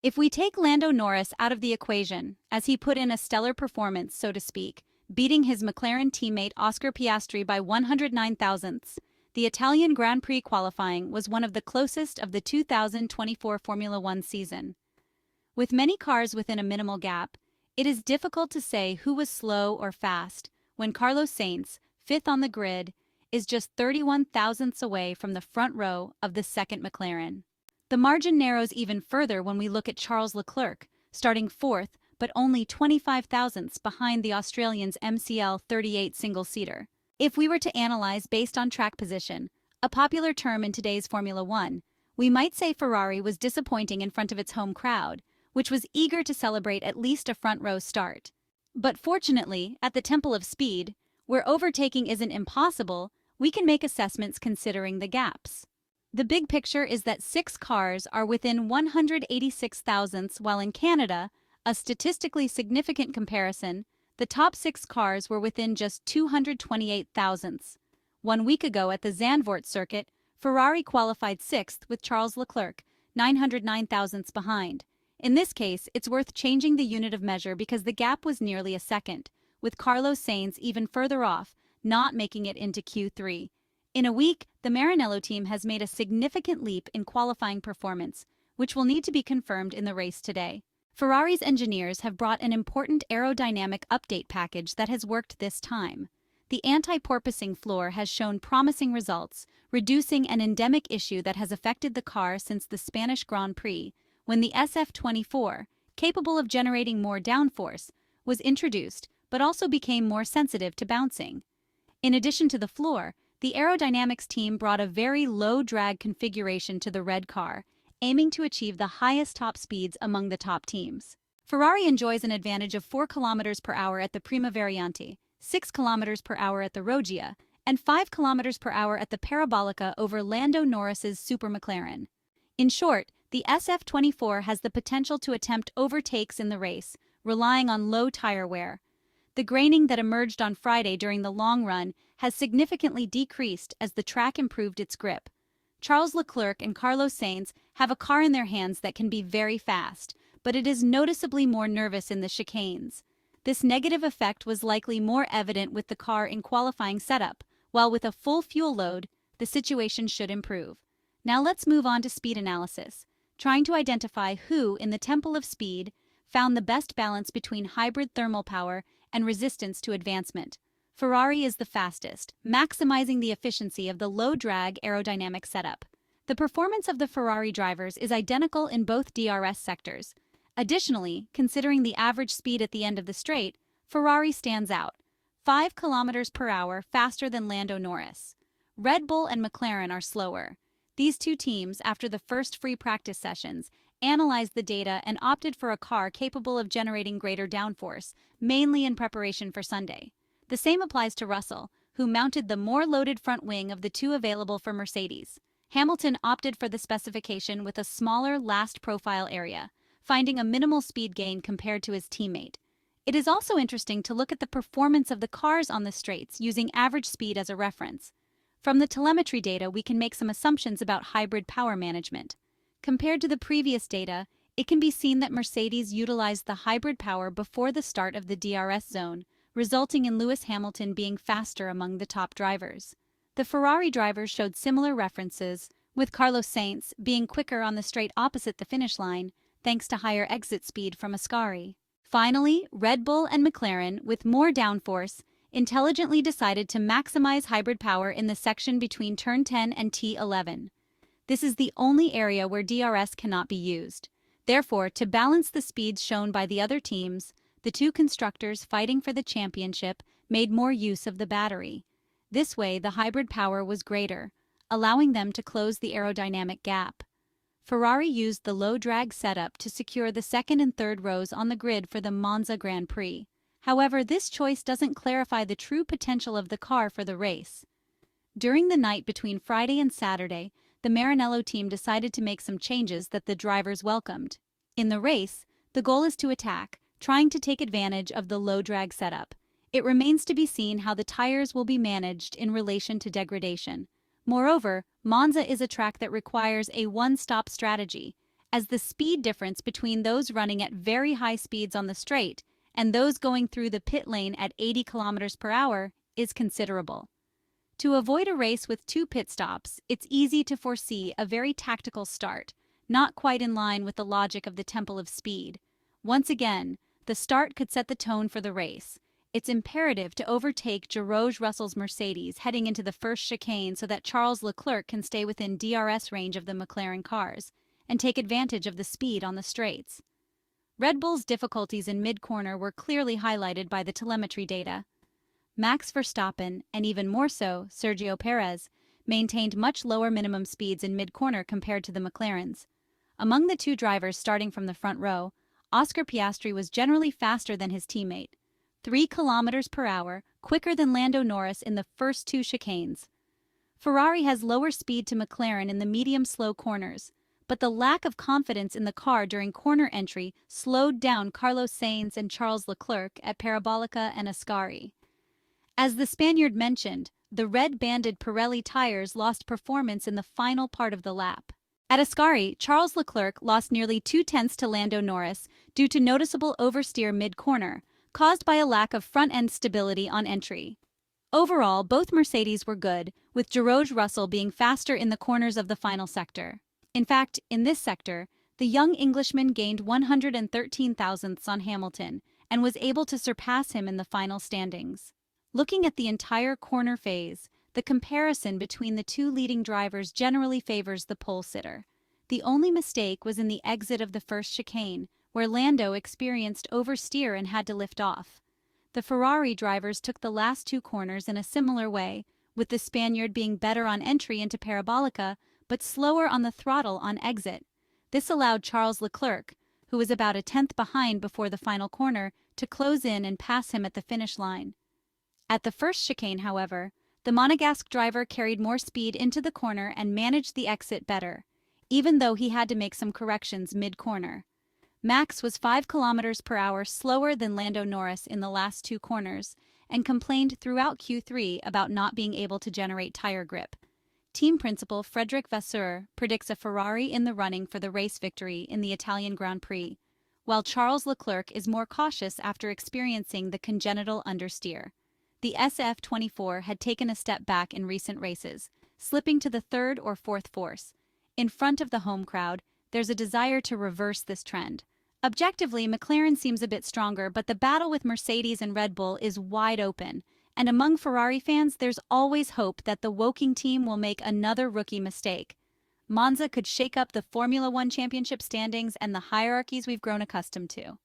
If we take Lando Norris out of the equation, as he put in a stellar performance, so to speak, beating his McLaren teammate Oscar Piastri by 109 thousandths, the Italian Grand Prix qualifying was one of the closest of the 2024 Formula One season. With many cars within a minimal gap, it is difficult to say who was slow or fast when Carlos Sainz, fifth on the grid, is just 31 thousandths away from the front row of the second McLaren. The margin narrows even further when we look at Charles Leclerc, starting fourth but only 25 thousandths behind the Australian's MCL38 single-seater. If we were to analyze based on track position, a popular term in today's Formula One, we might say Ferrari was disappointing in front of its home crowd, which was eager to celebrate at least a front-row start. But fortunately, at the Temple of Speed, where overtaking isn't impossible, we can make assessments considering the gaps. The big picture is that 6 cars are within 186 thousandths, while in Canada, a statistically significant comparison, the top 6 cars were within just 228 thousandths. 1 week ago at the Zandvoort circuit, Ferrari qualified 6th with Charles Leclerc, 909 thousandths behind. In this case, it's worth changing the unit of measure because the gap was nearly a second, with Carlos Sainz even further off, not making it into Q3. In a week, the Maranello team has made a significant leap in qualifying performance, which will need to be confirmed in the race today. Ferrari's engineers have brought an important aerodynamic update package that has worked this time. The anti-porpoising floor has shown promising results, reducing an endemic issue that has affected the car since the Spanish Grand Prix, when the SF24, capable of generating more downforce, was introduced but also became more sensitive to bouncing. In addition to the floor, the aerodynamics team brought a very low-drag configuration to the red car, aiming to achieve the highest top speeds among the top teams. Ferrari enjoys an advantage of 4 km per hour at the Prima Variante, 6 km per hour at the Roggia, and 5 km per hour at the Parabolica over Lando Norris's Super McLaren. In short, the SF24 has the potential to attempt overtakes in the race, relying on low tire wear. The graining that emerged on Friday during the long run has significantly decreased as the track improved its grip. Charles Leclerc and Carlos Sainz have a car in their hands that can be very fast, but it is noticeably more nervous in the chicanes. This negative effect was likely more evident with the car in qualifying setup, while with a full fuel load, the situation should improve. Now let's move on to speed analysis, trying to identify who in the Temple of Speed found the best balance between hybrid thermal power and resistance to advancement. Ferrari is the fastest, maximizing the efficiency of the low-drag aerodynamic setup. The performance of the Ferrari drivers is identical in both DRS sectors. Additionally, considering the average speed at the end of the straight, Ferrari stands out, 5 km per hour faster than Lando Norris. Red Bull and McLaren are slower. These two teams, after the first free practice sessions, analyzed the data and opted for a car capable of generating greater downforce, mainly in preparation for Sunday. The same applies to Russell, who mounted the more loaded front wing of the two available for Mercedes. Hamilton opted for the specification with a smaller last profile area, finding a minimal speed gain compared to his teammate. It is also interesting to look at the performance of the cars on the straights using average speed as a reference. From the telemetry data, we can make some assumptions about hybrid power management. Compared to the previous data, it can be seen that Mercedes utilized the hybrid power before the start of the DRS zone, resulting in Lewis Hamilton being faster among the top drivers. The Ferrari drivers showed similar references, with Carlos Sainz being quicker on the straight opposite the finish line, thanks to higher exit speed from Ascari. Finally, Red Bull and McLaren, with more downforce, intelligently decided to maximize hybrid power in the section between turn 10 and T11. This is the only area where DRS cannot be used. Therefore, to balance the speeds shown by the other teams, the two constructors fighting for the championship made more use of the battery. This way, the hybrid power was greater, allowing them to close the aerodynamic gap. Ferrari used the low-drag setup to secure the second and third rows on the grid for the Monza Grand Prix. However, this choice doesn't clarify the true potential of the car for the race. During the night between Friday and Saturday, the Maranello team decided to make some changes that the drivers welcomed. In the race, the goal is to attack, trying to take advantage of the low-drag setup. It remains to be seen how the tires will be managed in relation to degradation. Moreover, Monza is a track that requires a one-stop strategy, as the speed difference between those running at very high speeds on the straight and those going through the pit lane at 80 kilometers per hour is considerable. To avoid a race with 2 pit stops, it's easy to foresee a very tactical start, not quite in line with the logic of the Temple of Speed. Once again, the start could set the tone for the race. It's imperative to overtake George Russell's Mercedes heading into the first chicane so that Charles Leclerc can stay within DRS range of the McLaren cars and take advantage of the speed on the straights. Red Bull's difficulties in mid-corner were clearly highlighted by the telemetry data. Max Verstappen, and even more so, Sergio Perez, maintained much lower minimum speeds in mid-corner compared to the McLarens. Among the 2 drivers starting from the front row, Oscar Piastri was generally faster than his teammate, 3 kilometers per hour, quicker than Lando Norris in the first 2 chicanes. Ferrari has lower speed to McLaren in the medium-slow corners, but the lack of confidence in the car during corner entry slowed down Carlos Sainz and Charles Leclerc at Parabolica and Ascari. As the Spaniard mentioned, the red-banded Pirelli tires lost performance in the final part of the lap. At Ascari, Charles Leclerc lost nearly 2/10 to Lando Norris due to noticeable oversteer mid-corner, caused by a lack of front-end stability on entry. Overall, both Mercedes were good, with George Russell being faster in the corners of the final sector. In fact, in this sector, the young Englishman gained 113 thousandths on Hamilton and was able to surpass him in the final standings. Looking at the entire corner phase, the comparison between the 2 leading drivers generally favors the pole sitter. The only mistake was in the exit of the first chicane, where Lando experienced oversteer and had to lift off. The Ferrari drivers took the last 2 corners in a similar way, with the Spaniard being better on entry into Parabolica, but slower on the throttle on exit. This allowed Charles Leclerc, who was about 1/10 behind before the final corner, to close in and pass him at the finish line. At the first chicane, however, the Monegasque driver carried more speed into the corner and managed the exit better, even though he had to make some corrections mid-corner. Max was 5 kilometers per hour slower than Lando Norris in the last 2 corners and complained throughout Q3 about not being able to generate tire grip. Team principal Frédéric Vasseur predicts a Ferrari in the running for the race victory in the Italian Grand Prix, while Charles Leclerc is more cautious after experiencing the congenital understeer. The SF24 had taken a step back in recent races, slipping to the 3rd or 4th force. In front of the home crowd, there's a desire to reverse this trend. Objectively, McLaren seems a bit stronger, but the battle with Mercedes and Red Bull is wide open. And among Ferrari fans, there's always hope that the Woking team will make another rookie mistake. Monza could shake up the Formula One championship standings and the hierarchies we've grown accustomed to.